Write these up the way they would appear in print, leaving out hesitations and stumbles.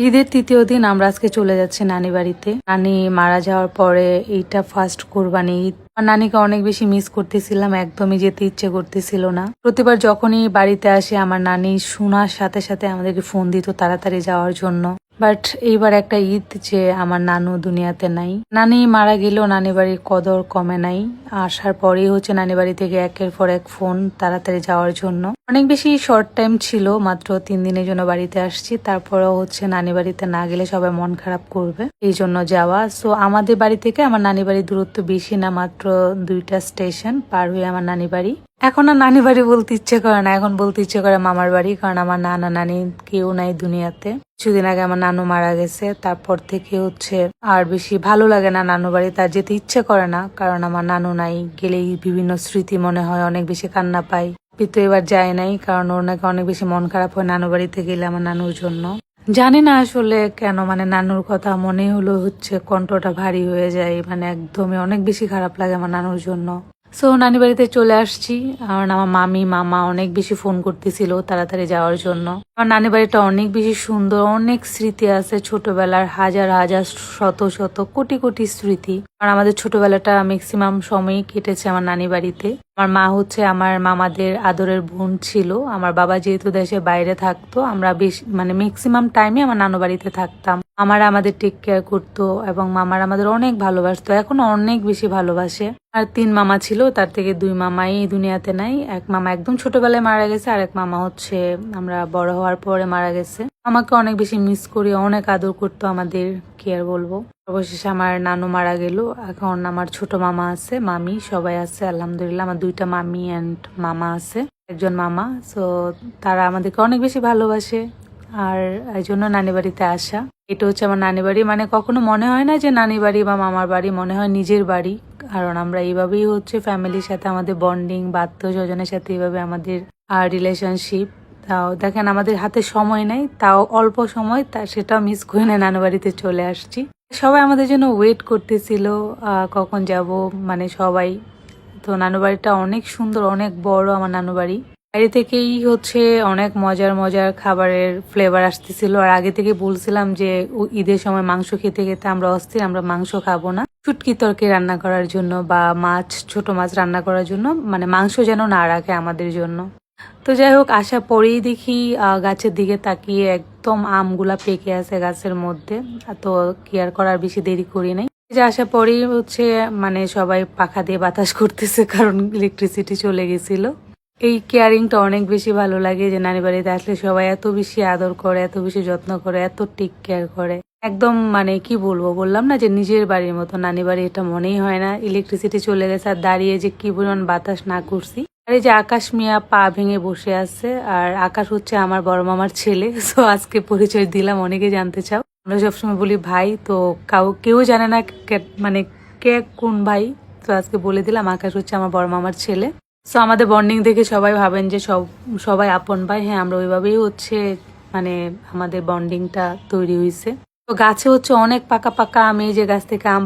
ঈদের তৃতীয় দিন আমরা আজকে চলে যাচ্ছি নানি বাড়িতে। নানি মারা যাওয়ার পরে এইটা ফার্স্ট কোরবানি ঈদ। আর নানিকে অনেক বেশি মিস করতেছিলাম, একদমই যেতে ইচ্ছে করতেছিল না। প্রতিবার যখনই বাড়িতে আসে আমার নানি শোনার সাথে সাথে আমাদেরকে ফোন দিত তাড়াতাড়ি যাওয়ার জন্য। বাট এইবার একটা ঈদ যে আমার নানু দুনিয়াতে নাই। নানি মারা গেলেও নানি বাড়ির কদর কমে নাই। আসার পরেই হচ্ছে নানি বাড়ি থেকে একের পর এক ফোন তাড়াতাড়ি যাওয়ার জন্য। অনেক বেশি শর্ট টাইম ছিল, মাত্র 3 দিনের জন্য বাড়িতে আসছি। তারপরেও হচ্ছে নানি বাড়িতে না গেলে সবাই মন খারাপ করবে, এই জন্য যাওয়া। সো আমাদের বাড়ি থেকে আমার নানি বাড়ির দূরত্ব বেশি না, মাত্র 2টা স্টেশন পার হয়ে আমার নানি বাড়ি। এখন আর নানি বাড়ি বলতে ইচ্ছে করে না, এখন বলতে ইচ্ছে করে মামার বাড়ি, কারণ আমার নানা নানি কেউ নাই দুনিয়াতে। কিছুদিন আগে আমার নানু মারা গেছে, তারপর থেকে হচ্ছে আর বেশি ভালো লাগে না নানু বাড়ি, তার যেতে ইচ্ছে করে না, কারণ আমার নানু নাই। গেলেই বিভিন্ন স্মৃতি মনে হয়, অনেক বেশি কান্না পাই। পিতু এবার যায় নাই, কারণ ওর নাকি অনেক বেশি মন খারাপ হয় নানু বাড়িতে গেলে আমার নানুর জন্য। জানি না আসলে কেন, মানে নানুর কথা মনে হলো হচ্ছে কণ্ঠটা ভারী হয়ে যায়, মানে একদমই অনেক বেশি খারাপ লাগে আমার নানুর জন্য। সো নানি বাড়িতে চলে আসছি। আর আমার মামি মামা অনেক বেশি ফোন করতেছিল তাড়াতাড়ি যাওয়ার জন্য। আমার নানি বাড়িটা অনেক বেশি সুন্দর, অনেক স্মৃতি আছে ছোটবেলার, হাজার হাজার শত শত কোটি কোটি স্মৃতি। আর আমাদের ছোটবেলাটা ম্যাক্সিমাম সময়ই কেটেছে আমার নানি বাড়িতে। আমার মা হচ্ছে আমার মামাদের আদরের বোন ছিল। আমার বাবা যেহেতু দেশের বাইরে থাকতো, আমরা বেশি মানে ম্যাক্সিমাম টাইমে আমার নানু বাড়িতে থাকতাম। আমার আমাদের টেক কেয়ার করতো এবং মামার আমাদের অনেক ভালোবাসতো, এখনো অনেক বেশি ভালোবাসে। আর 3 মামা ছিল, তার থেকে 2 মামাই দুনিয়াতে নাই। এক মামা একদম ছোটবেলায় মারা গেছে, আর এক মামা হচ্ছে আমরা বড় হওয়ার পরে মারা গেছে। আমাকে অনেক বেশি মিস করি, অনেক আদর করতো আমাদের, কি আর বলবো। অবশেষে আমার নানু মারা গেল। এখন আমার ছোট মামা আছে, মামি সবাই আছে আলহামদুলিল্লাহ। আমার 2টা মামি অ্যান্ড মামা আছে, একজন মামা। সো তারা আমাদেরকে অনেক বেশি ভালোবাসে, আর এই জন্য নানি বাড়িতে আসা। এটা হচ্ছে আমার নানি বাড়ি, মানে কখনো মনে হয় না যে নানি বাড়ি বা মামার বাড়ি, মনে হয় নিজের বাড়ি। কারণ আমরা এইভাবেই হচ্ছে ফ্যামিলির সাথে আমাদের বন্ডিং বা আত্মীয় স্বজনের সাথে এইভাবে আমাদের রিলেশনশিপ। তাও দেখেন আমাদের হাতে সময় নাই, তাও অল্প সময় সেটাও মিস করে না নানু বাড়িতে চলে আসছি। সবাই আমাদের জন্য ওয়েট করতেছিল কখন যাব, মানে সবাই। তো নানু বাড়িটা অনেক সুন্দর, অনেক বড় আমার নানু বাড়ি। বাইরে থেকেই হচ্ছে অনেক মজার মজার খাবারের ফ্লেভার আসতেছিল। আর আগে থেকে বলছিলাম যে ঈদের সময় মাংস খেতে খেতে আমরা অস্থির, আমরা মাংস খাবো না। শুটকি তরকারি রান্না করার জন্য বা মাছ, ছোট মাছ রান্না করার জন্য, মানে মাংস যেন না রাখে আমাদের জন্য। তো যাই হোক, আসার পরেই দেখি গাছের দিকে তাকিয়ে একদম আমগুলা পেকে আছে গাছের মধ্যে। তো কি আর করার, বেশি দেরি করি নাই। যে আসার পরেই হচ্ছে মানে সবাই পাখা দিয়ে বাতাস করতেছে, কারণ ইলেকট্রিসিটি চলে গেছিল। এই কেয়ারিংটা অনেক বেশি ভালো লাগে, যে নানি বাড়িতে আসলে সবাই এত বেশি আদর করে, এত বেশি যত্ন করে, এত টেক কেয়ার করে। একদম মানে কি বলবো, বললাম না যে নিজের বাড়ির মতো। নানি বাড়ি এটা মনেই হয় না। ইলেকট্রিসিটি চলে গেছে, আর দাঁড়িয়ে যে কি পরিমাণ বাতাস না করছি। আর এই যে আকাশ মিয়া পা ভেঙে বসে আছে, আর আকাশ হচ্ছে আমার বড় মামার ছেলে। সো আজকে পরিচয় দিলাম, অনেকে জানতে চাও। আমরা সবসময় বলি ভাই, তো কেউ জানে না মানে কে কোন ভাই। তো আজকে বলে দিলাম, আকাশ হচ্ছে আমার বড় মামার ছেলে। সো আমাদের বন্ডিং দেখে সবাই ভাবেন যে সবাই আপন ভাই। হ্যাঁ, আমরা ওইভাবেই হচ্ছে মানে আমাদের বন্ডিংটা তৈরি হয়েছে। তো গাছে হচ্ছে অনেক পাকা পাকা আম, এই যে গাছ থেকে আম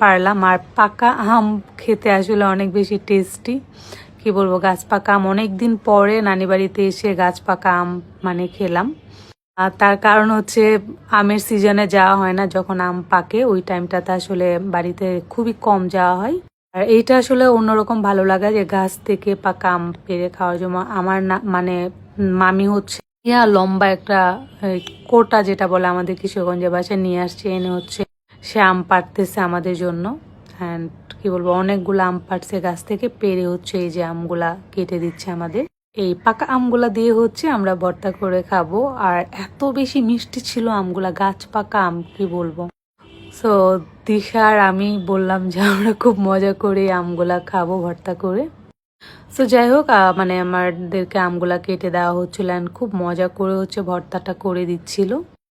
পারলাম। আর পাকা আম খেতে আসলে অনেক বেশি টেস্টি, কি বলবো। গাছ পাকা আম অনেকদিন পরে নানি বাড়িতে এসে গাছ পাকা আম মানে খেলাম। আর তার কারণ হচ্ছে আমের সিজনে যাওয়া হয় না, যখন আম পাকে ওই টাইমটাতে আসলে বাড়িতে খুবই কম যাওয়া হয়। আর এইটা আসলে অন্যরকম ভালো লাগা, যে গাছ থেকে পাকা আম পেড়ে খাওয়ার জন্য। আমার না মানে মামি হচ্ছে লম্বা একটা কোটা, যেটা বলে আমাদের কিশোরগঞ্জের বাসায়, নিয়ে আসছে, এনে হচ্ছে সে আম পাড়তেছে আমাদের জন্য। অ্যান্ড কি বলবো, অনেকগুলো আম পাড়ছে গাছ থেকে, পেরে হচ্ছে এই যে আমগুলা কেটে দিচ্ছে আমাদের। এই পাকা আমগুলা দিয়ে হচ্ছে আমরা ভর্তা করে খাবো। আর এত বেশি মিষ্টি ছিল আমগুলা, গাছ পাকা আম, কি বলবো। সো দিশার আমি বললাম যে আমরা খুব মজা করে আমগুলা খাবো ভর্তা করে। সো যাই হোক, মানে আমাদেরকে আমগুলা কেটে দেওয়া হচ্ছিল, অ্যান্ড খুব মজা করে হচ্ছে ভর্তাটা করে দিচ্ছিল।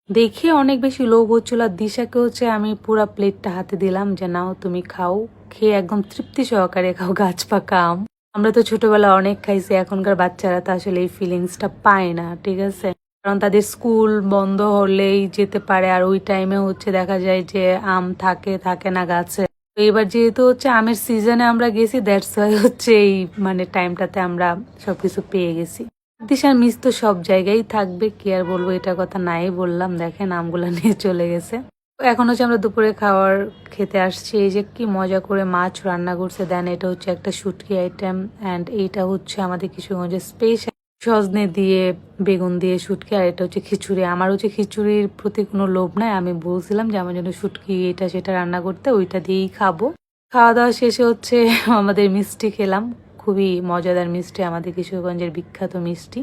দেখে অনেক বেশি লোভ হচ্ছিল। আর দিশাকে হচ্ছে আমি পুরো প্লেটটা হাতে দিলাম, যে নাও তুমি খাও, খেয়ে একদম তৃপ্তি সহকারে খাও গাছ পাকা আম। আমরা তো ছোটবেলা অনেক খাইছি, এখনকার বাচ্চারা তো আসলে এই ফিলিংসটা পায় না, ঠিক আছে। কারণ তাদের স্কুল বন্ধ হলেই যেতে পারে, আর ওই টাইমে হচ্ছে দেখা যায় যে আম থাকে থাকে না গাছে। তো এবার যেহেতু হচ্ছে আমের সিজনে আমরা গেছি, দ্যাটস ওয়াই হচ্ছে এই মানে টাইমটাতে আমরা সবকিছু পেয়ে গেছি। দিশার মিস তো সব জায়গায় থাকবে, কি আর বলবো, এটা কথা নাই বললাম। দেখেন আমগুলা নিয়ে চলে গেছে। এখন হচ্ছে আমরা দুপুরে খাওয়ার খেতে আসছি। এই যে কি মজা করে মাছ রান্না করছে, দেন এটা হচ্ছে একটা শুটকি আইটেম, অ্যান্ড এইটা হচ্ছে আমাদের কিশোরগঞ্জের স্পেশাল সজনে দিয়ে বেগুন দিয়ে শুটকি, আর এটা হচ্ছে খিচুড়ি। আমার হচ্ছে খিচুড়ির প্রতি কোনো লোভ নাই, আমি বলছিলাম যে আমার জন্য শুটকি এটা সেটা রান্না করতে, ওইটা দিয়েই খাবো। খাওয়া দাওয়া শেষে হচ্ছে আমাদের মিষ্টি খেলাম, খুবই মজাদার মিষ্টি, আমাদের কিশোরগঞ্জের বিখ্যাত মিষ্টি।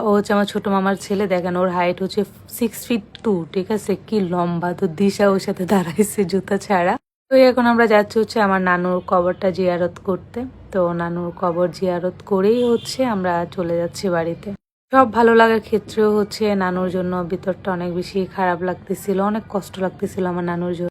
ও হচ্ছে আমার ছোট মামার ছেলে, দেখেন ওর হাইট হচ্ছে 6'2", ঠিক আছে, কি লম্বা। তো দিশা ওর সাথে দাঁড়াইছে জুতা ছাড়া। তো এখন আমরা যাচ্ছি হচ্ছে আমার নানুর কবরটা জিয়ারত করতে। তো নানুর কবর জিয়ারত করেই হচ্ছে আমরা চলে যাচ্ছি বাড়িতে। সব ভালো লাগার ক্ষেত্রেও হচ্ছে নানুর জন্য ভিতরটা অনেক বেশি খারাপ লাগতেছিল, অনেক কষ্ট লাগতেছিল আমার নানুর জন্য।